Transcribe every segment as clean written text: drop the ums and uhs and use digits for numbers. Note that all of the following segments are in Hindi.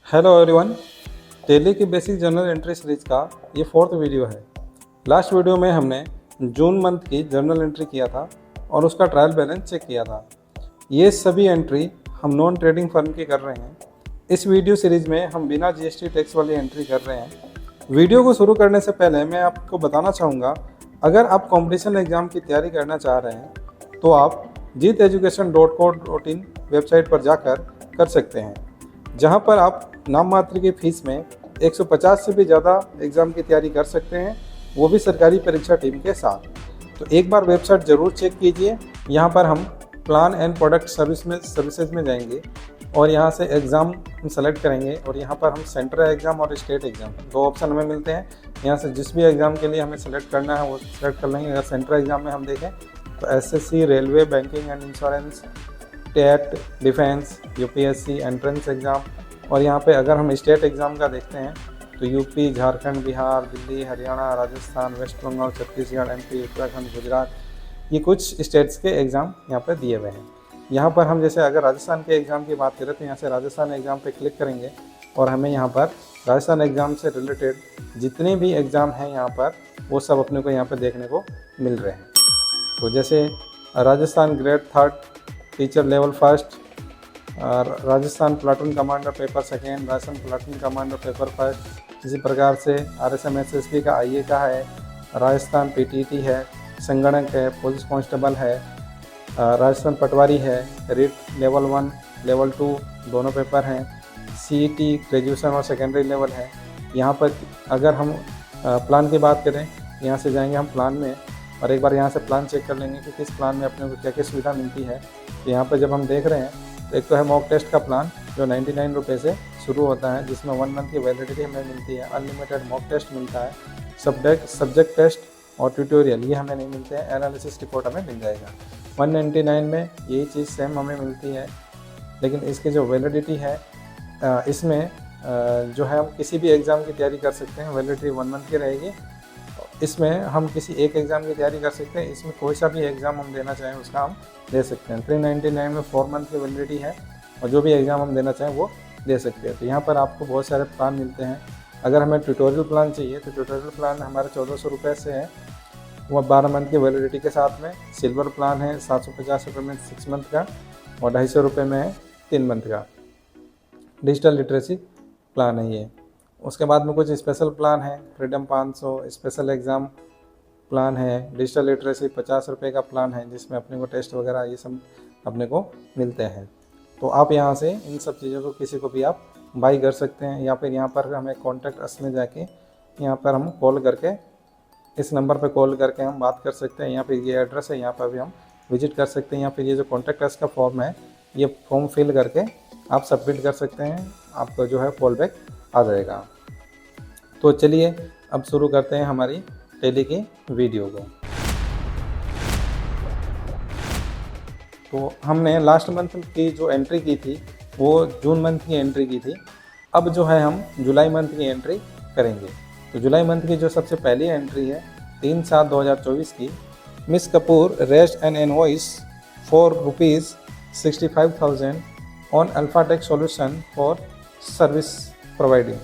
हेलो एवरीवन, टैली की बेसिक जर्नल एंट्री सीरीज का ये 4th वीडियो है। लास्ट वीडियो में हमने जून मंथ की जर्नल एंट्री किया था और उसका ट्रायल बैलेंस चेक किया था। ये सभी एंट्री हम नॉन ट्रेडिंग फर्म की कर रहे हैं। इस वीडियो सीरीज में हम बिना जीएसटी टैक्स वाली एंट्री कर रहे हैं। वीडियो को शुरू करने से पहले मैं आपको बताना चाहूँगा, अगर आप कॉम्पिटिशन एग्ज़ाम की तैयारी करना चाह रहे हैं तो आप jeeteducation.co.in वेबसाइट पर जाकर कर सकते हैं, जहां पर आप नाम मात्र की फ़ीस में 150 से भी ज़्यादा एग्ज़ाम की तैयारी कर सकते हैं, वो भी सरकारी परीक्षा टीम के साथ। तो एक बार वेबसाइट ज़रूर चेक कीजिए। यहाँ पर हम प्लान एंड प्रोडक्ट सर्विसेज में जाएंगे और यहाँ से एग्ज़ाम हम सेलेक्ट करेंगे और यहाँ पर हम सेंट्रल एग्ज़ाम और स्टेट एग्ज़ाम 2 ऑप्शन हमें मिलते हैं। यहाँ से जिस भी एग्ज़ाम के लिए हमें सेलेक्ट करना है वो सेलेक्ट कर लेंगे। अगर सेंट्रल एग्ज़ाम में हम देखें तो SSC, railway, banking and insurance, TET, defence, UPSC, entrance exam, और यहाँ पे अगर हम स्टेट एग्ज़ाम का देखते हैं तो UP, Jharkhand, Bihar, Delhi, Haryana, Rajasthan, west Bengal, Chhattisgarh, MP, Uttarakhand, Gujarat, ये कुछ स्टेट्स के एग्ज़ाम यहाँ पर दिए हुए हैं। यहाँ पर हम जैसे अगर राजस्थान के एग्ज़ाम की बात करें तो यहाँ से राजस्थान एग्ज़ाम पे क्लिक करेंगे और हमें यहाँ पर राजस्थान एग्ज़ाम से रिलेटेड जितने भी एग्ज़ाम हैं यहाँ पर वो सब अपने को यहाँ पर देखने को मिल रहे हैं। तो जैसे Rajasthan grade 3 teacher level 1, Rajasthan platoon commander paper 2, Rajasthan platoon commander paper 1, इसी प्रकार से RSM-SSB का IA का है, राजस्थान PTT है, संगणक है, पुलिस कांस्टेबल है, राजस्थान पटवारी है, रिट लेवल 1, लेवल 2 दोनों पेपर हैं, CET ग्रेजुएशन और सेकेंडरी लेवल है। यहाँ पर अगर हम प्लान की बात करें, यहाँ से जाएंगे हम प्लान में और एक बार यहाँ से प्लान चेक कर लेंगे कि किस प्लान में अपने को क्या क्या सुविधा मिलती है। तो यहाँ पर जब हम देख रहे हैं तो एक तो है मॉक टेस्ट का प्लान जो 99 रुपये से शुरू होता है, जिसमें 1 मंथ की वैलिडिटी हमें मिलती है। अनलिमिटेड मॉक टेस्ट मिलता है, सब्जेक्ट टेस्ट और ट्यूटोरियल ये हमें नहीं मिलते हैं। एनालिसिस रिपोर्ट हमें मिल जाएगा। 199 में यही चीज़ सेम हमें मिलती है, लेकिन इसकी जो वैलिडिटी है इसमें जो है हम किसी भी एग्ज़ाम की तैयारी कर सकते हैं। वैलिडिटी 1 मंथ की रहेगी। इसमें हम किसी एक एग्ज़ाम की तैयारी कर सकते हैं। इसमें कोई सा भी एग्ज़ाम हम देना चाहें उसका हम दे सकते हैं। 399 में 4 मंथ की वैलिडिटी है और जो भी एग्ज़ाम हम देना चाहें वो दे सकते हैं। तो यहाँ पर आपको बहुत सारे प्लान मिलते हैं। अगर हमें ट्यूटोरियल प्लान चाहिए तो ट्यूटोरियल प्लान हमारे 1400 रुपये से है, वो 12 मंथ की वैलिडिटी के साथ में। सिल्वर प्लान है 750 रुपये में 6 मंथ का और 250 रुपये में है 3 मंथ का। डिजिटल लिटरेसी प्लान है ये। उसके बाद में कुछ स्पेशल प्लान है, फ्रीडम 500 स्पेशल एग्ज़ाम प्लान है, डिजिटल लिटरेसी 50 रुपये का प्लान है, जिसमें अपने को टेस्ट वगैरह ये सब अपने को मिलते हैं। तो आप यहाँ से इन सब चीज़ों को किसी को भी आप बाई कर सकते हैं, या फिर यहाँ पर हमें कॉन्टैक्ट अस में जाके यहाँ पर हम कॉल करके इस नंबर पर कॉल करके हम बात कर सकते हैं। यहाँ पर ये एड्रेस है, यहाँ पर भी हम विजिट कर सकते हैं। यहाँ पर ये जो कॉन्टैक्ट अस का फॉर्म है ये फॉर्म फिल करके आप सबमिट कर सकते हैं, आपका जो है कॉल बैक आ जाएगा। तो चलिए अब शुरू करते हैं हमारी टैली की वीडियो को। तो हमने लास्ट मंथ की जो एंट्री की थी वो जून मंथ की एंट्री की थी। अब जो है हम जुलाई मंथ की एंट्री करेंगे। तो जुलाई मंथ की जो सबसे पहली एंट्री है 3/7/2024 की, miss Kapoor raised an invoice for ₹65,000 on Alphatech solution for service providing.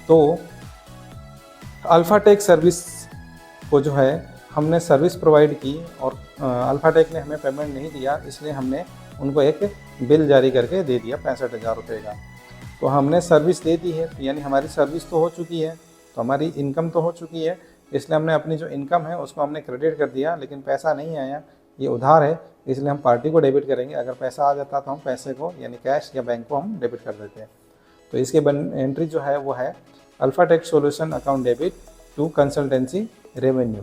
तो अल्फाटेक सर्विस को जो है हमने सर्विस प्रोवाइड की और अल्फाटेक ने हमें पेमेंट नहीं दिया, इसलिए हमने उनको एक बिल जारी करके दे दिया 65,000 रुपये का। तो हमने सर्विस दे दी है, यानी हमारी सर्विस तो हो चुकी है, तो हमारी इनकम तो हो चुकी है, इसलिए हमने अपनी जो इनकम है उसको हमने क्रेडिट कर दिया, लेकिन पैसा नहीं आया, ये उधार है, इसलिए हम पार्टी को डेबिट करेंगे। अगर पैसा आ जाता तो हम पैसे को यानी कैश या बैंक को हम डेबिट कर देते हैं। तो इसके एंट्री जो है वो है Alphatech solution account debit to consultancy revenue.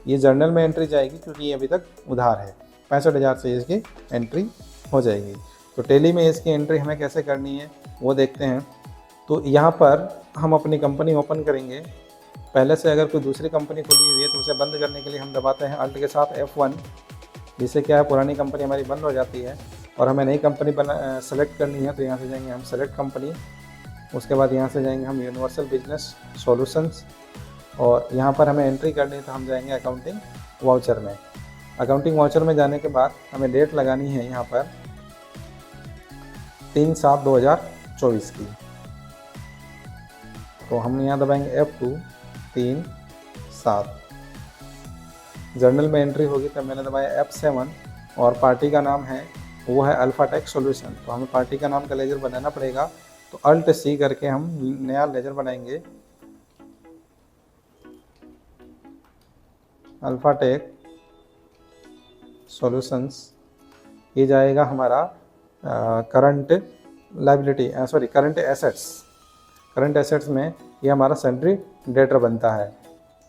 ये जर्नल में एंट्री जाएगी क्योंकि ये अभी तक उधार है। 65,000 से इसकी एंट्री हो जाएगी। तो टैली में इसकी एंट्री हमें कैसे करनी है वो देखते हैं। तो यहाँ पर हम अपनी कंपनी ओपन करेंगे। पहले से अगर कोई दूसरी कंपनी खुली हुई है तो उसे बंद करने के लिए हम दबाते हैं अल्ट के साथ F1, जिससे क्या है पुरानी कंपनी हमारी बंद हो जाती है और हमें नई कंपनी सेलेक्ट करनी है। तो यहाँ से जाएंगे हम सेलेक्ट कंपनी, उसके बाद यहाँ से जाएंगे हम यूनिवर्सल बिजनेस सॉल्यूशंस और यहाँ पर हमें एंट्री करनी है तो हम जाएंगे अकाउंटिंग वाउचर में। अकाउंटिंग वाउचर में जाने के बाद हमें डेट लगानी है यहाँ पर 3/7/2024 की। तो हम यहाँ दबाएंगे F2 3/7। जर्नल में एंट्री होगी तब मैंने दबाया F7 और पार्टी का नाम है वो है अल्फाटेक सॉल्यूशन। तो हमें पार्टी का नाम का लेजर बनाना पड़ेगा, तो अल्ट C करके हम नया लेजर बनाएंगे, अल्फाटेक सॉल्यूशंस। ये जाएगा हमारा current liability current assets. Current assets में ये हमारा सन्ड्री डेटर बनता है,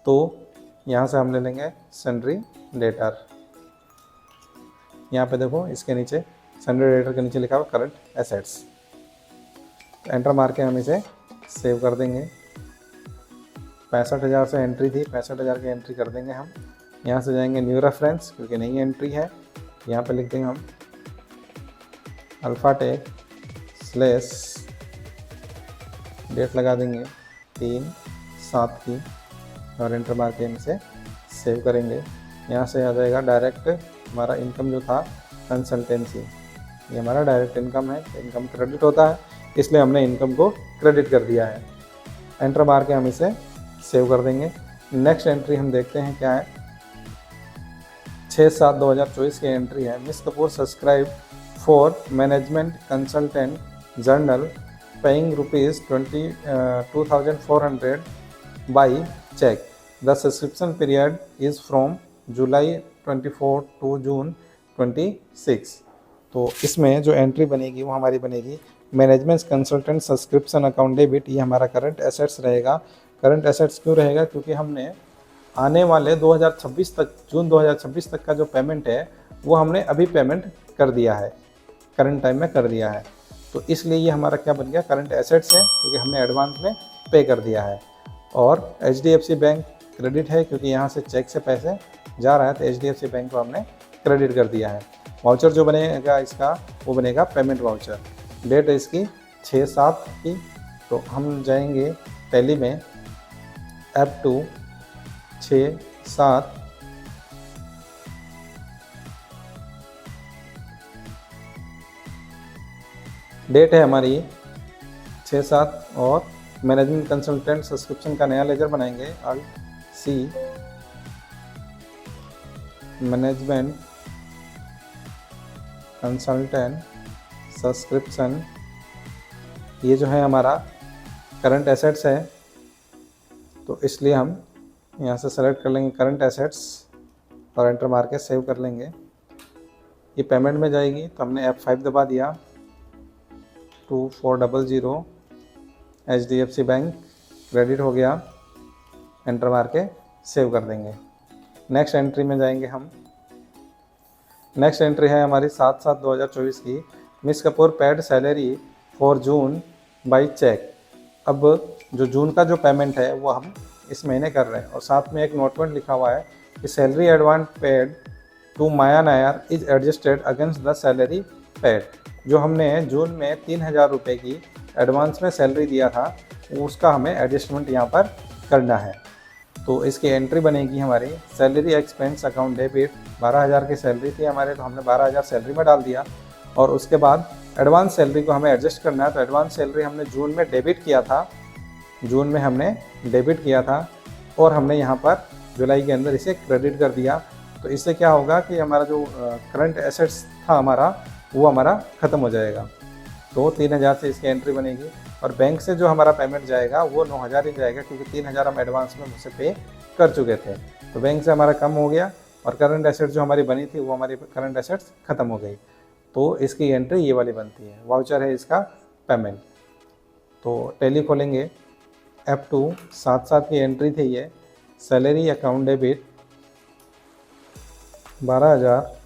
तो यहाँ से हम ले लेंगे सन्ड्री डेटर। यहाँ पे देखो इसके नीचे सन्ड्री डेटर के नीचे लिखा हुआ करंट एसेट्स। तो एंटर मार के हम इसे सेव कर देंगे। 65,000 से एंट्री थी, 65,000 की एंट्री कर देंगे हम। यहाँ से जाएंगे न्यू रेफरेंस क्योंकि नई एंट्री है, यहाँ पे लिख देंगे हम अल्फाटेक स्लेश डेट लगा देंगे 3/7 की और एंटर मार के हम इसे सेव करेंगे। यहाँ से आ जाएगा डायरेक्ट हमारा इनकम जो था कंसल्टेंसी, ये हमारा डायरेक्ट इनकम है। इनकम क्रेडिट होता है इसलिए हमने इनकम को क्रेडिट कर दिया है। एंटर मार के हम इसे सेव कर देंगे। नेक्स्ट एंट्री हम देखते हैं क्या है। 6/7/2024 की एंट्री है। Miss Kapoor subscribe for management consultant journal paying ₹22,400 by cheque. The subscription period is from July 24 to June 26। तो इसमें जो एंट्री बनेगी वो हमारी बनेगी management consultant subscription account debit. ये हमारा करंट एसेट्स रहेगा। करंट एसेट्स क्यों रहेगा? क्योंकि हमने आने वाले 2026 तक, जून 2026 तक का जो पेमेंट है वो हमने अभी पेमेंट कर दिया है, करंट टाइम में कर दिया है। तो इसलिए ये हमारा क्या बन गया, करंट एसेट्स है क्योंकि हमने एडवांस में पे कर दिया है। और HDFC बैंक क्रेडिट है क्योंकि यहाँ से चेक से पैसे जा रहा है, तो HDFC बैंक को हमने क्रेडिट कर दिया है। वाउचर जो बनेगा इसका वो बनेगा पेमेंट वाउचर। डेट है इसकी 6/7 की। तो हम जाएंगे टैली में F2 6/7 डेट है हमारी 6/7 और मैनेजमेंट कंसल्टेंट सब्सक्रिप्शन का नया लेजर बनाएंगे alt C management consultant subscription. ये जो है हमारा करंट एसेट्स है, तो इसलिए हम यहाँ से सेलेक्ट कर लेंगे करंट एसेट्स और एंटर मार के सेव कर लेंगे। ये पेमेंट में जाएगी तो हमने F5 दबा दिया। 2400 HDFC बैंक क्रेडिट हो गया, एंटर मार के सेव कर देंगे। नेक्स्ट एंट्री में जाएंगे हम। नेक्स्ट एंट्री है हमारी 7/7/2024 की। Miss Kapoor paid salary for June by cheque. अब जो जून का जो पेमेंट है वो हम इस महीने कर रहे हैं और साथ में एक नोटमेंट लिखा हुआ है कि salary advance paid to Maya Nair is adjusted against the salary paid. जो हमने जून में 3,000 रुपये की एडवांस में सैलरी दिया था उसका हमें एडजस्टमेंट यहाँ पर करना है। तो इसकी एंट्री बनेगी हमारी सैलरी एक्सपेंस अकाउंट डेबिट। 12,000 की सैलरी थी हमारे, तो हमने 12,000 सैलरी में डाल दिया और उसके बाद एडवांस सैलरी को हमें एडजस्ट करना है। तो एडवांस सैलरी हमने जून में डेबिट किया था, जून में हमने डेबिट किया था और हमने यहाँ पर जुलाई के अंदर इसे क्रेडिट कर दिया। तो इससे क्या होगा कि हमारा जो करंट एसेट्स था हमारा वो हमारा ख़त्म हो जाएगा। तो 3,000 से इसकी एंट्री बनेगी और बैंक से जो हमारा पेमेंट जाएगा वो 9,000 ही जाएगा क्योंकि 3,000 हम एडवांस में मुझसे पे कर चुके थे। तो बैंक से हमारा कम हो गया और करंट एसेट्स जो हमारी बनी थी वो हमारी करंट एसेट्स ख़त्म हो गई। तो इसकी एंट्री ये वाली बनती है, वाउचर है इसका पेमेंट। तो टैली खोलेंगे, F2 7/7 की एंट्री थी ये, सैलरी अकाउंट डेबिट 12,000।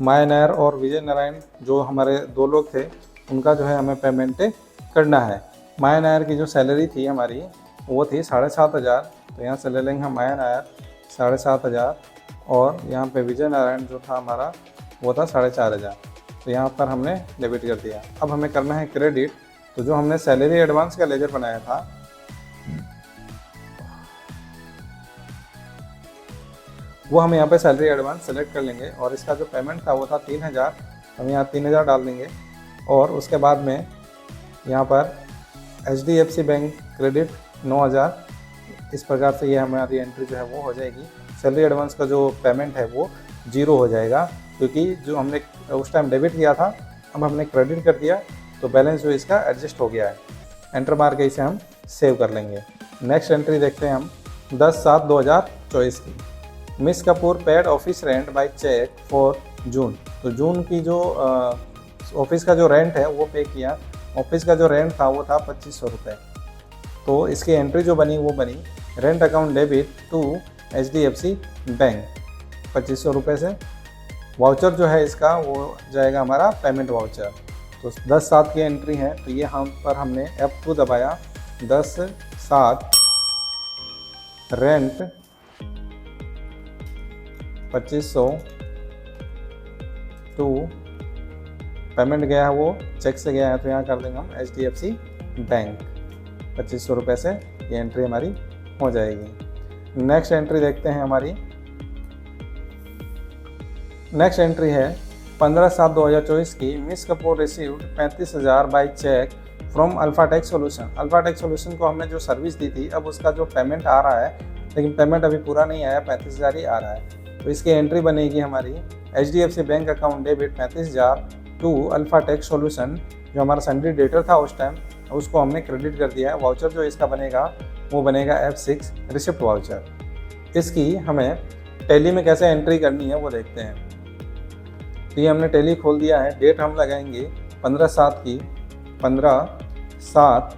माया नायर और विजय नारायण जो हमारे दो लोग थे उनका जो है हमें पेमेंट करना है। माया नायर की जो सैलरी थी हमारी वो थी 7,500। तो यहाँ से ले लेंगे हम माया नायर 7,500 और यहाँ पे विजय नारायण जो था हमारा वो था 4,500। तो यहाँ पर हमने डेबिट कर दिया। अब हमें करना है क्रेडिट। तो जो हमने सैलरी एडवांस का लेजर बनाया था वो हम यहाँ पे सैलरी एडवांस सेलेक्ट कर लेंगे और इसका जो पेमेंट था वो था 3000, हम यहाँ 3000 डाल देंगे। और उसके बाद में यहाँ पर HDFC बैंक क्रेडिट 9000, इस प्रकार से ये हमारी एंट्री जो है वो हो जाएगी। सैलरी एडवांस का जो पेमेंट है वो 0 हो जाएगा, क्योंकि जो हमने उस टाइम डेबिट किया था अब हमने क्रेडिट कर दिया, तो बैलेंस जो इसका एडजस्ट हो गया है। एंटर मार के इसे हम सेव कर लेंगे। नेक्स्ट एंट्री देखते हैं हम 10/7/2024 की। Miss Kapoor paid office rent by cheque for June. तो जून की जो ऑफिस का जो रेंट है वो पे किया। ऑफिस का जो रेंट था वो था 2500 रुपये। तो इसकी एंट्री जो बनी वो बनी rent account debit to HDFC bank 2500 रुपये से। वाउचर जो है इसका वो जाएगा हमारा पेमेंट वाउचर। तो 10/7 की एंट्री है, तो ये हम पर हमने F2 दबाया। 10/7 रेंट 2500 टू पेमेंट गया है वो चेक से गया है, तो यहाँ कर देंगे हम HDFC बैंक 2500 रुपये से। ये एंट्री हमारी हो जाएगी। नेक्स्ट एंट्री देखते हैं हमारी। नेक्स्ट एंट्री है 15/7/2024 की। Miss Kapoor received 35,000 by cheque from Alphatech solution. Alphatech solution को हमने जो सर्विस दी थी, अब उसका जो पेमेंट आ रहा है, लेकिन पेमेंट अभी पूरा नहीं आया, 35,000 ही आ रहा है। तो इसकी एंट्री बनेगी हमारी HDFC bank account debit 35,000 to Alphatech solution. जो हमारा सन्ड्री डेटर था उस टाइम, उसको हमने क्रेडिट कर दिया है। वाउचर जो इसका बनेगा वो बनेगा F6 रिसिप्ट वाउचर। इसकी हमें टैली में कैसे एंट्री करनी है वो देखते हैं। तो ये हमने टैली खोल दिया है। डेट हम लगाएंगे 15/7 की। 15/7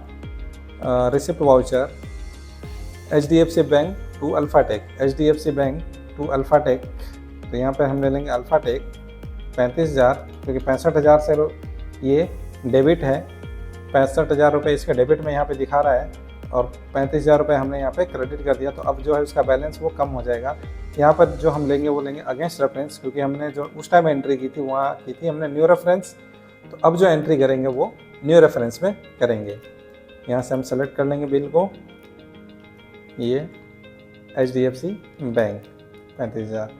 receipt voucher HDFC bank to Alphatech, HDFC bank to Alphatech. तो यहाँ पे हम ले लेंगे अल्फाटेक 35,000, क्योंकि 65,000 से ये डेबिट है। 65,000 रुपये इसके डेबिट में यहाँ पे दिखा रहा है और 35,000 रुपये हमने यहाँ पे क्रेडिट कर दिया। तो अब जो है उसका बैलेंस वो कम हो जाएगा। यहाँ पर जो हम लेंगे वो लेंगे अगेंस्ट रेफरेंस, क्योंकि हमने जो उस टाइम एंट्री की थी वहाँ की थी हमने न्यू रेफरेंस। तो अब जो एंट्री करेंगे वो न्यू रेफरेंस में करेंगे। यहाँ से हम सेलेक्ट कर लेंगे बिल को, ये HDFC बैंक 35,000,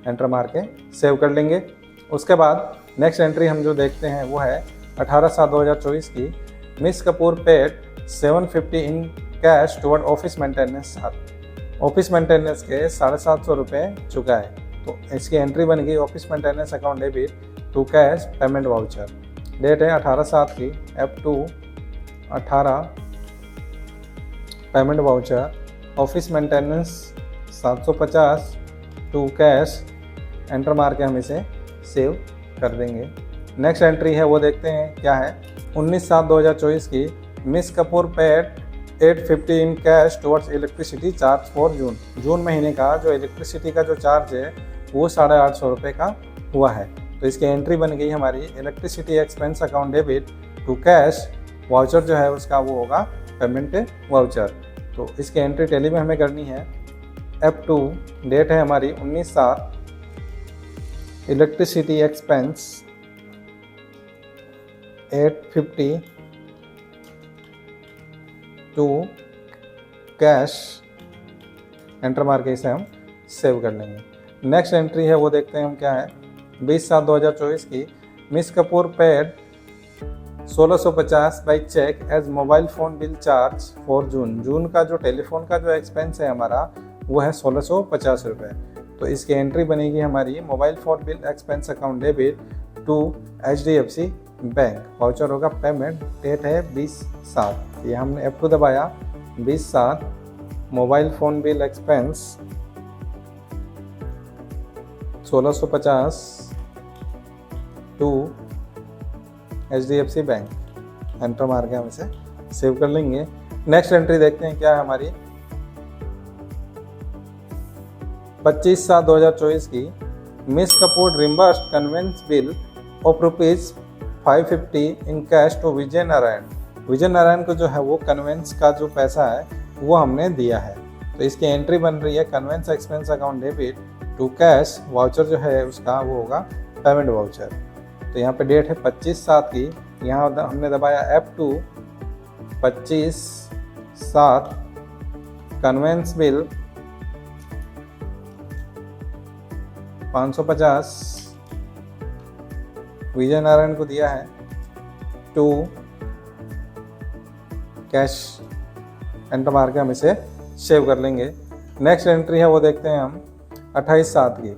एंटर मार के सेव कर लेंगे। उसके बाद नेक्स्ट एंट्री हम जो देखते हैं वो है 18/7/2024 की। Miss Kapoor paid 750 in cash toward office maintenance. Office maintenance के 750 रुपये चुका है। तो इसकी एंट्री बन गई office maintenance account debit to cash payment voucher. Date है 18/7 की। F2 18 payment voucher office maintenance 750 to cash, enter मार के हम इसे सेव कर देंगे। नेक्स्ट एंट्री है वो देखते हैं क्या है। 19/7/2024 की। Miss Kapoor paid 850 in cash towards electricity charge for June. June महीने का जो इलेक्ट्रिसिटी का जो चार्ज है वो 850 रुपये का हुआ है। तो इसकी एंट्री बन गई हमारी electricity expense account debit to cash. Voucher जो है उसका वो होगा पेमेंट वाउचर। तो इसकी एंट्री टैली में हमें करनी है। F2 डेट है हमारी 19/7 electricity expense 850 to cash, enter मार के इसे हम सेव कर लेंगे। नेक्स्ट एंट्री है वो देखते हैं हम क्या है। 20/7/2024 की। Miss Kapoor paid 1650 by cheque as mobile phone bill charge for June. June का जो टेलीफोन का जो एक्सपेंस है हमारा वो है 1650 रुपये। तो इसकी एंट्री बनेगी हमारी mobile phone bill expense account debit to HDFC bank. Voucher होगा पेमेंट। डेट है 20/7। ये हमने F2 दबाया। 20/7 mobile phone bill expense 1650 to HDFC bank, enter मार के हम इसे सेव कर लेंगे। नेक्स्ट एंट्री देखते हैं क्या है हमारी। 25/7/2024 की। Miss Kapoor reimbursed conveyance bill of ₹550 in cash to Vijay Narayan. Vijay Narayan को जो है वो कन्वेंस का जो पैसा है वो हमने दिया है। तो इसकी एंट्री बन रही है conveyance expense account debit to cash. Voucher जो है उसका वो होगा पेमेंट वाउचर। तो यहाँ पे डेट है 25/7 की। यहाँ हमने दबाया F2 25/7 कन्वेंस बिल 550 विजय नारायण को दिया है टू कैश, एंटर मार के हम इसे सेव कर लेंगे। नेक्स्ट एंट्री है वो देखते हैं हम 28/7 की।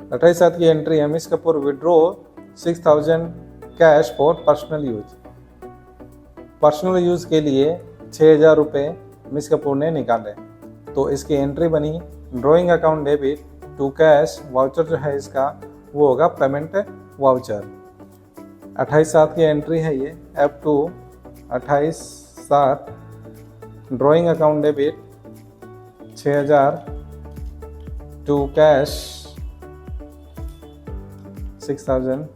28/7 की एंट्री है miss Kapoor withdraw 6000 cash for personal use. Personal use के लिए 6000 रुपये मिस कपूर ने निकाले, तो इसकी एंट्री बनी drawing account debit to cash. Voucher जो है इसका वो होगा पेमेंट वाउचर। 28/7 की एंट्री है ये F2 28/7 drawing account debit 6000 to cash 6000,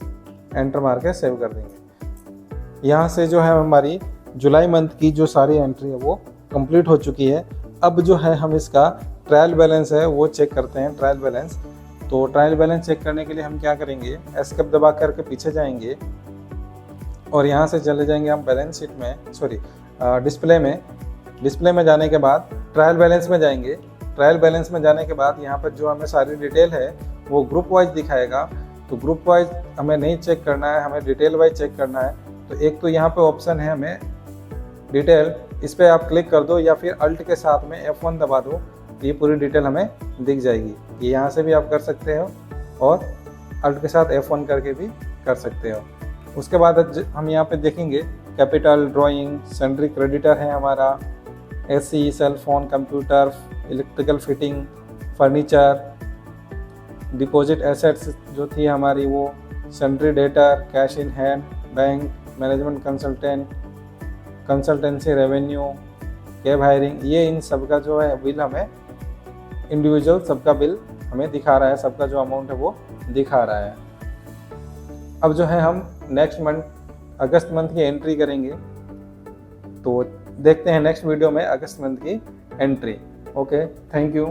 enter मार के सेव कर देंगे। यहाँ से जो है हमारी जुलाई मंथ की जो सारी एंट्री है वो कंप्लीट हो चुकी है। अब जो है हम इसका ट्रायल बैलेंस है वो चेक करते हैं, ट्रायल बैलेंस। तो ट्रायल बैलेंस चेक करने के लिए हम क्या करेंगे, एस्केप दबा करके पीछे जाएंगे और यहाँ से चले जाएंगे हम बैलेंस शीट में, सॉरी डिस्प्ले में। डिस्प्ले में जाने के बाद ट्रायल बैलेंस में जाएंगे। ट्रायल बैलेंस में जाने के बाद यहाँ पर जो हमें सारी डिटेल है वो ग्रुप वाइज दिखाएगा। तो ग्रुप वाइज हमें नहीं चेक करना है, हमें डिटेल वाइज चेक करना है। तो एक तो यहाँ पे ऑप्शन है हमें डिटेल, इस पर आप क्लिक कर दो या फिर अल्ट के साथ में F1 दबा दो, ये पूरी डिटेल हमें दिख जाएगी। ये यहाँ से भी आप कर सकते हो और अल्ट के साथ F1 करके भी कर सकते हो। उसके बाद हम यहाँ पे देखेंगे कैपिटल, ड्राइंग, सैंड्री क्रेडिटर है हमारा, AC, cell phone, computer, electrical fitting, furniture, deposit assets जो थी हमारी वो, sundry debtor, cash in hand, bank, management consultant, consultancy, revenue, cab hiring, ये इन सब का जो है बिल हमें इंडिविजुअल सबका बिल हमें दिखा रहा है, सबका जो अमाउंट है वो दिखा रहा है। अब जो है हम नेक्स्ट मंथ अगस्त मंथ की एंट्री करेंगे, तो देखते हैं नेक्स्ट वीडियो में अगस्त मंथ की एंट्री। Okay, thank you.